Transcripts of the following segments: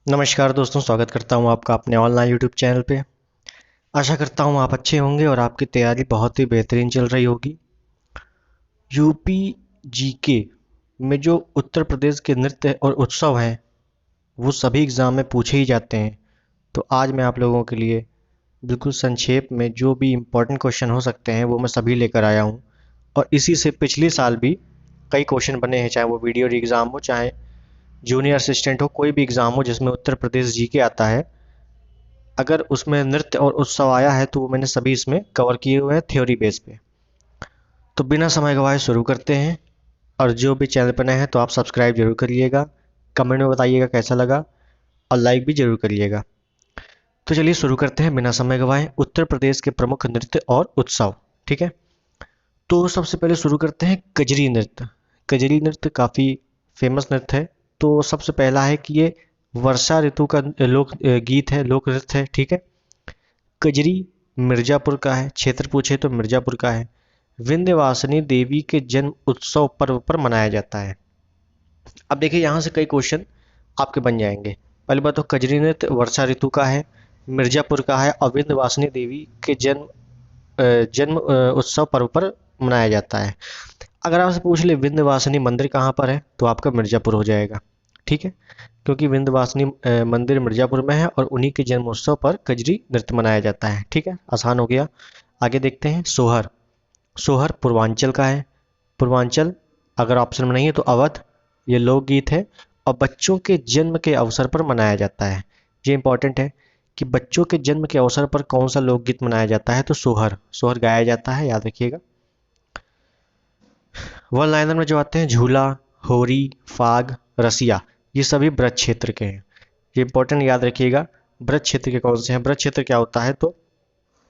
नमस्कार दोस्तों, स्वागत करता हूँ आपका अपने ऑनलाइन यूट्यूब चैनल पे। आशा करता हूँ आप अच्छे होंगे और आपकी तैयारी बहुत ही बेहतरीन चल रही होगी। यूपी जीके में जो उत्तर प्रदेश के नृत्य और उत्सव हैं वो सभी एग्ज़ाम में पूछे ही जाते हैं। तो आज मैं आप लोगों के लिए बिल्कुल संक्षेप में जो भी इम्पोर्टेंट क्वेश्चन हो सकते हैं वो मैं सभी लेकर आया हूँ। और इसी से पिछले साल भी कई क्वेश्चन बने हैं, चाहे वो वीडियो एग्ज़ाम हो, चाहे जूनियर असिस्टेंट हो, कोई भी एग्ज़ाम हो जिसमें उत्तर प्रदेश जीके आता है। अगर उसमें नृत्य और उत्सव आया है तो वो मैंने सभी इसमें कवर किए हुए हैं थ्योरी बेस पे। तो बिना समय गवाए शुरू करते हैं। और जो भी चैनल पर नए हैं तो आप सब्सक्राइब जरूर करिएगा, कमेंट में बताइएगा कैसा लगा, और लाइक भी जरूर करिएगा। तो चलिए शुरू करते हैं बिना समय गवाए, उत्तर प्रदेश के प्रमुख नृत्य और उत्सव। ठीक है, तो सबसे पहले शुरू करते हैं कजरी नृत्य। कजरी नृत्य काफ़ी फेमस नृत्य है। तो सबसे पहला है कि ये वर्षा ऋतु का लोक गीत है, लोक नृत्य है। ठीक है, कजरी मिर्जापुर का है, क्षेत्र पूछे तो मिर्जापुर का है। विंध्यवासिनी देवी के जन्म उत्सव पर्व पर मनाया जाता है। अब देखिए यहाँ से कई क्वेश्चन आपके बन जाएंगे। पहली बात तो कजरी नृत्य वर्षा ऋतु का है, मिर्जापुर का है और विंध्यवासिनी देवी के जन्म उत्सव पर्व पर मनाया जाता है। अगर आपसे पूछ ले विंध्यवासिनी मंदिर कहाँ पर है तो आपका मिर्जापुर हो जाएगा। ठीक है, क्योंकि विंध्यवासिनी मंदिर मिर्जापुर में है और उन्हीं के जन्मोत्सव पर कजरी नृत्य मनाया जाता है। ठीक है, आसान हो गया। आगे देखते हैं सोहर। सोहर पूर्वांचल का है। पूर्वांचल अगर ऑप्शन में नहीं है तो अवध। ये लोकगीत है और बच्चों के जन्म के अवसर पर मनाया जाता है। ये इंपॉर्टेंट है कि बच्चों के जन्म के अवसर पर कौन सा लोकगीत मनाया जाता है, तो सोहर सोहर गाया जाता है, याद रखिएगा। वन लाइनर में जो आते हैं झूला, होरी, फाग, रसिया, ये सभी ब्रज क्षेत्र के हैं। ये इंपॉर्टेंट याद रखिएगा। ब्रज क्षेत्र के कौन से हैं? ब्रज क्षेत्र क्या होता है, तो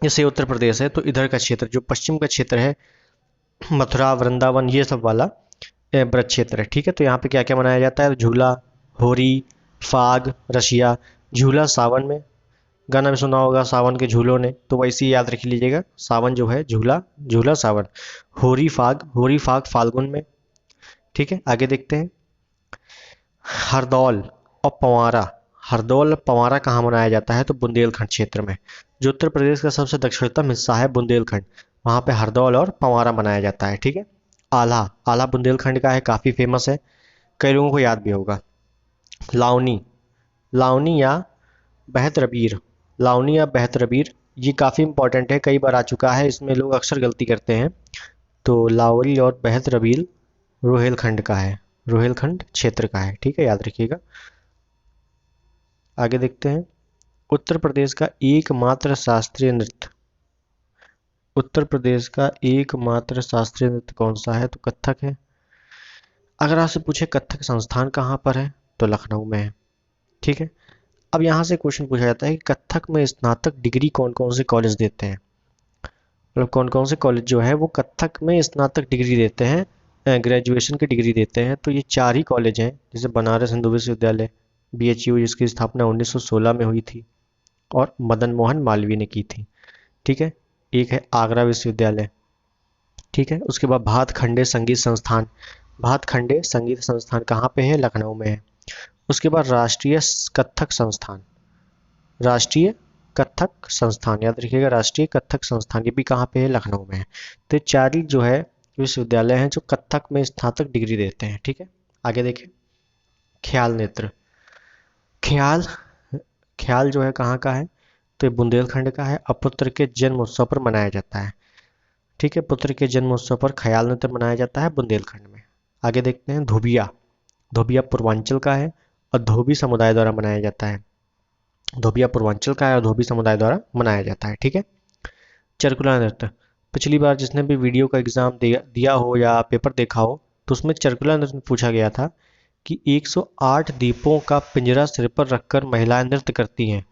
जैसे उत्तर प्रदेश है तो इधर का क्षेत्र जो पश्चिम का क्षेत्र है, मथुरा वृंदावन ये सब वाला ब्रज क्षेत्र है। ठीक है, तो यहाँ पे क्या क्या मनाया जाता है? झूला, होरी, फाग, रसिया। झूला सावन में, गाना भी सुना होगा सावन के झूलों ने, तो वैसे ही याद रख लीजिएगा, सावन जो है झूला, झूला सावन। होरी फाग फाल्गुन में। ठीक है, आगे देखते हैं हरदौल और पंवारा। हरदौल और पंवारा कहाँ मनाया जाता है, तो बुंदेलखंड क्षेत्र में। जो उत्तर प्रदेश का सबसे दक्षिणतम हिस्सा है बुंदेलखंड, वहाँ पे हरदौल और पंवारा मनाया जाता है। ठीक है, आल्हा, आल्हा बुंदेलखंड का है, काफ़ी फेमस है, कई लोगों को याद भी होगा। लावनी, लावनी या बेहतरबीर, लावनी या बेहतरबीर, ये काफ़ी इंपॉर्टेंट है, कई बार आ चुका है, इसमें लोग अक्सर गलती करते हैं। तो लावली और बेहतरबीर रोहेलखंड का है, रोहेलखंड क्षेत्र का है। ठीक है, याद रखिएगा। आगे देखते हैं उत्तर प्रदेश का एकमात्र शास्त्रीय नृत्य। उत्तर प्रदेश का एकमात्र शास्त्रीय नृत्य कौन सा है, तो कथक है। अगर आपसे पूछे कथक संस्थान कहाँ पर है, तो लखनऊ में है। ठीक है, अब यहाँ से क्वेश्चन पूछा जाता है कि कथक में स्नातक डिग्री कौन कौन से कॉलेज देते हैं। मतलब कौन कौन से कॉलेज जो है वो कथक में स्नातक डिग्री देते हैं, ग्रेजुएशन की डिग्री देते हैं। तो ये चार ही कॉलेज हैं, जैसे बनारस हिंदू विश्वविद्यालय, बीएचयू, जिसकी स्थापना 1916 में हुई थी और मदन मोहन मालवीय ने की थी। ठीक है, एक है आगरा विश्वविद्यालय। ठीक है, उसके बाद भातखंडे संगीत संस्थान। भातखंडे संगीत संस्थान कहाँ पे है, लखनऊ में है। उसके बाद राष्ट्रीय कथक संस्थान, राष्ट्रीय कथक संस्थान, याद रखिएगा, राष्ट्रीय कथक संस्थान, ये भी कहाँ पे है, लखनऊ में है। तो ये चार ही जो है विश्वविद्यालय हैं जो कथक में स्नातक डिग्री देते हैं। ठीक है, आगे देखें ख्याल नृत्य। ख्याल, ख्याल जो है कहाँ का है, तो ये बुंदेलखंड का है और पुत्र के जन्म उत्सव पर मनाया जाता है। ठीक है, पुत्र के जन्म उत्सव पर ख्याल नृत्य मनाया जाता है बुंदेलखंड में। आगे देखते हैं धोबिया। धोबिया पूर्वांचल का है और धोबी समुदाय द्वारा मनाया जाता है। धोबिया पूर्वांचल का है और धोबी समुदाय द्वारा मनाया जाता है। ठीक है, चरकुला नृत्य। पिछली बार जिसने भी वीडियो का एग्जाम दिया हो या पेपर देखा हो तो उसमें चरकुला नृत्य पूछा गया था कि 108 दीपों का पिंजरा सिर पर रखकर महिलाएं नृत्य करती हैं,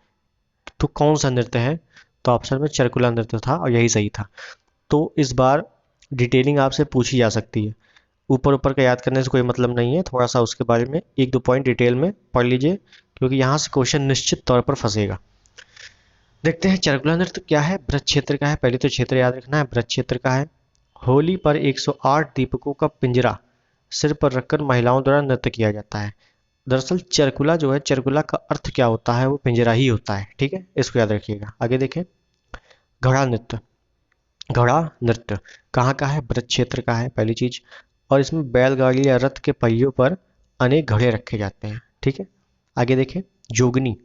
तो कौन सा नृत्य है, तो ऑप्शन में चरकुला नृत्य था और यही सही था। तो इस बार डिटेलिंग आपसे पूछी जा सकती है, ऊपर ऊपर का याद करने से कोई मतलब नहीं है, थोड़ा सा उसके बारे में एक दो पॉइंट डिटेल में पढ़ लीजिए, क्योंकि यहाँ से क्वेश्चन निश्चित तौर पर फंसेगा। देखते हैं चरकुला नृत्य क्या है, ब्रज क्षेत्र का है, पहले तो क्षेत्र याद रखना है, ब्रज क्षेत्र का है। होली पर 108 दीपकों का पिंजरा सिर पर रखकर महिलाओं द्वारा नृत्य किया जाता है। दरअसल चरकुला जो है, चरकुला का अर्थ क्या होता है, वो पिंजरा ही होता है, ठीक है, इसको याद रखिएगा। आगे देखें, घड़ा नृत्य। घड़ा नृत्य कहाँ का है, ब्रज क्षेत्र का है पहली चीज, और इसमें बैलगाड़ी या रथ के पहियों पर अनेक घड़े रखे जाते हैं, ठीक है। आगे देखें, जोगनी।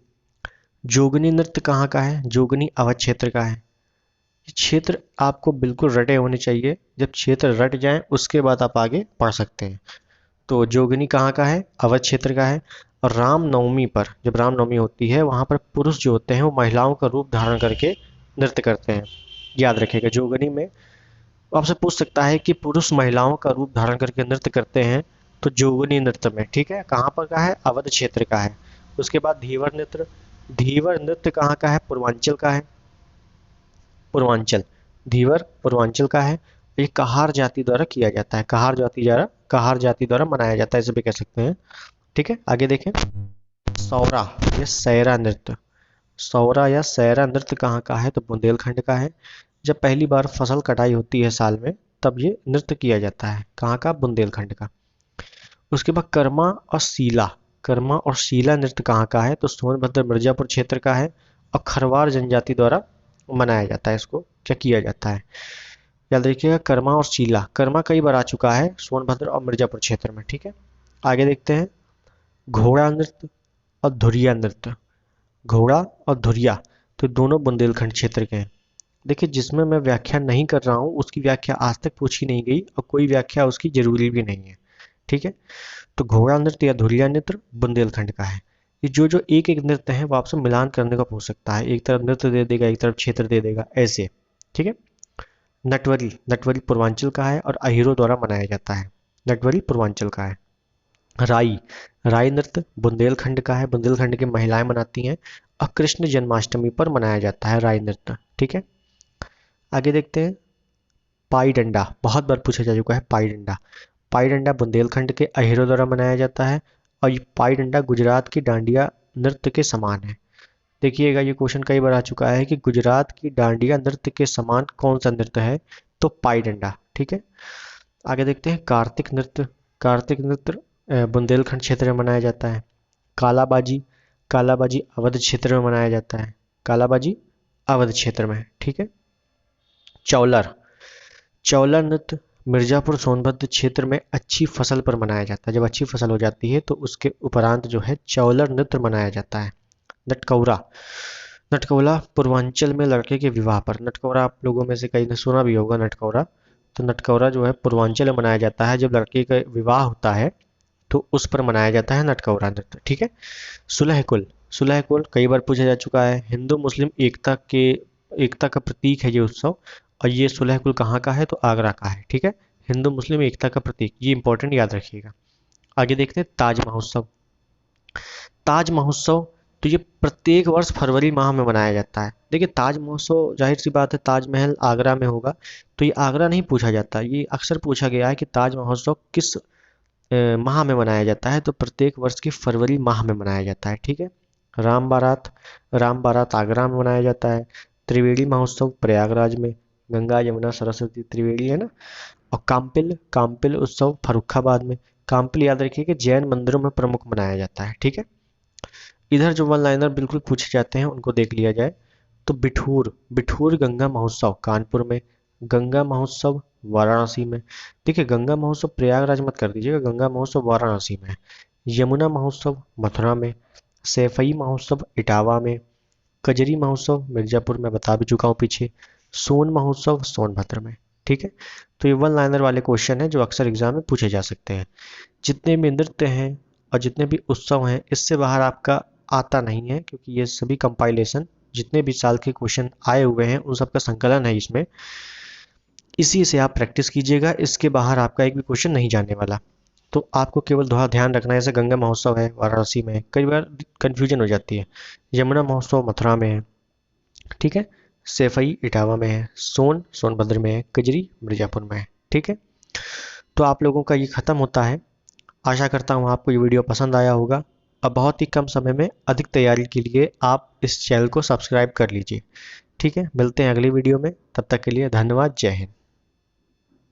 जोगनी नृत्य कहाँ का है, जोगनी अवध क्षेत्र का है। ये क्षेत्र आपको बिल्कुल रटे होने चाहिए, जब क्षेत्र रट जाएं उसके बाद आप आगे पढ़ सकते हैं। तो जोगनी कहाँ का है, अवध क्षेत्र का है। और रामनवमी पर, जब रामनवमी होती है, वहां पर पुरुष जो होते हैं वो महिलाओं का रूप धारण करके नृत्य करते हैं। याद रखिएगा, जोगनी में आपसे पूछ सकता है कि पुरुष महिलाओं का रूप धारण करके नृत्य करते हैं, तो जोगनी नृत्य में, ठीक है, कहाँ पर का है, अवध क्षेत्र का है। उसके बाद धीवर नृत्य। धीवर नृत्य कहाँ का है, पूर्वांचल का है। पूर्वांचल, धीवर पूर्वांचल का है। ये कहार जाति द्वारा किया जाता है, कहार जाति द्वारा मनाया जाता है, इसे भी कह सकते हैं, ठीक है। आगे देखें, सौरा या सैरा नृत्य। सौरा या सैरा नृत्य कहाँ का है, तो बुंदेलखंड का है। जब पहली बार फसल कटाई होती है साल में, तब ये नृत्य किया जाता है, कहाँ का, बुंदेलखंड का। उसके बाद कर्मा और शीला। कर्मा और शीला नृत्य कहाँ का है, तो सोनभद्र मिर्जापुर क्षेत्र का है, और खरवार जनजाति द्वारा मनाया जाता है, इसको क्या किया जाता है, याद रखिएगा, कर्मा और शीला। कर्मा कई बार आ चुका है सोनभद्र और मिर्जापुर क्षेत्र में, ठीक है। आगे देखते हैं, घोड़ा नृत्य और धुरिया नृत्य। घोड़ा और धुरिया, तो दोनों बुंदेलखंड क्षेत्र के हैं। देखिए, जिसमें मैं व्याख्या नहीं कर रहा हूँ उसकी व्याख्या आज तक पूछी नहीं गई, और कोई व्याख्या उसकी जरूरी भी नहीं है, ठीक है। तो घोड़ा नृत्य या धुरिया नृत्य बुंदेलखंड का है। ये जो जो एक एक नृत्य है वो आपसे मिलान करने का पूछ सकता है, एक तरफ नृत्य दे देगा, एक तरफ क्षेत्र दे देगा, ऐसे, ठीक है। नटवरी। नटवरी पूर्वांचल का है और अहीरों द्वारा मनाया जाता है, नटवरी पूर्वांचल का है। राई। राई नृत्य बुंदेलखंड का है, बुंदेलखंड की महिलाएं मनाती हैं, और कृष्ण जन्माष्टमी पर मनाया जाता है राई नृत्य, ठीक है। आगे देखते हैं, पाई डंडा, बहुत बार पूछा जा चुका है पाई डंडा। पाई डंडा बुंदेलखंड के अहीरों द्वारा मनाया जाता है, और ये पाई डंडा गुजरात की डांडिया नृत्य के समान है। देखिएगा, ये क्वेश्चन कई बार आ चुका है कि गुजरात की डांडिया नृत्य के समान कौन सा नृत्य है, तो पाई डंडा, ठीक है। आगे देखते हैं, कार्तिक नृत्य। कार्तिक नृत्य बुंदेलखंड क्षेत्र में मनाया जाता है। कालाबाजी। कालाबाजी अवध क्षेत्र में मनाया जाता है, कालाबाजी अवध क्षेत्र में, ठीक है। चौलर। चौलर नृत्य मिर्जापुर सोनभद्र क्षेत्र में अच्छी फसल पर मनाया जाता है, जब अच्छी फसल हो जाती है तो उसके उपरांत जो है चौलर नृत्य मनाया जाता है। नटकौरा। नटकौरा पूर्वांचल में लड़के के विवाह पर। नटकौरा आप लोगों में से कई ने सुना भी होगा, नटकौरा। तो नटकौरा जो है पूर्वांचल में मनाया जाता है, जब लड़के का विवाह होता है तो उस पर मनाया जाता है नटकौरा नृत्य, ठीक है। सुलह कुल। सुलह कुल कई बार पूछा जा चुका है, हिंदू मुस्लिम एकता का प्रतीक है ये उत्सव, और ये सुलह कुल कहाँ का है, तो आगरा का है, ठीक है। हिंदू मुस्लिम एकता का प्रतीक, ये इंपॉर्टेंट याद रखिएगा। आगे देखते हैं, ताज महोत्सव। ताज महोत्सव, तो ये प्रत्येक वर्ष फरवरी माह में मनाया जाता है। देखिए, ताज महोत्सव जाहिर सी बात है ताजमहल आगरा में होगा, तो ये आगरा नहीं पूछा जाता, ये अक्सर पूछा गया है कि ताज महोत्सव किस माह में मनाया जाता है, तो प्रत्येक वर्ष की फरवरी माह में मनाया जाता है, ठीक है। राम बारात। राम बारात आगरा में मनाया जाता है। त्रिवेणी महोत्सव प्रयागराज में, गंगा यमुना सरस्वती त्रिवेणी है ना। और काम्पिल। काम्पिल उत्सव फर्रुखाबाद में। काम्पिल याद रखिए कि जैन मंदिरों में प्रमुख मनाया जाता है, ठीक है। इधर जो वन लाइनर बिल्कुल पूछे जाते हैं उनको देख लिया जाए, तो बिठूर। बिठूर गंगा महोत्सव कानपुर में, गंगा महोत्सव वाराणसी में। देखिए, गंगा महोत्सव प्रयागराज मत कर दीजिएगा, गंगा महोत्सव वाराणसी में है। यमुना महोत्सव मथुरा में। सैफई महोत्सव इटावा में। कजरी महोत्सव मिर्जापुर में, बता भी चुका हूँ पीछे। सोन महोत्सव सोनभद्र में, ठीक है। तो ये वन लाइनर वाले क्वेश्चन है जो अक्सर एग्जाम में पूछे जा सकते हैं। जितने भी नृत्य हैं और जितने भी उत्सव हैं, इससे बाहर आपका आता नहीं है, क्योंकि ये सभी कंपाइलेशन जितने भी साल के क्वेश्चन आए हुए हैं उन सब का संकलन है इसमें। इसी से आप प्रैक्टिस कीजिएगा, इसके बाहर आपका एक भी क्वेश्चन नहीं जाने वाला। तो आपको केवल थोड़ा ध्यान रखना है, जैसे गंगा महोत्सव है वाराणसी में, कई बार कन्फ्यूजन हो जाती है। यमुना महोत्सव मथुरा में है, ठीक है। सैफई इटावा में है। सोन सोनभद्र में है। कजरी मिर्जापुर में है, ठीक है। तो आप लोगों का ये खत्म होता है। आशा करता हूँ आपको ये वीडियो पसंद आया होगा। अब बहुत ही कम समय में अधिक तैयारी के लिए आप इस चैनल को सब्सक्राइब कर लीजिए, ठीक है। मिलते हैं अगली वीडियो में, तब तक के लिए धन्यवाद, जय हिंद।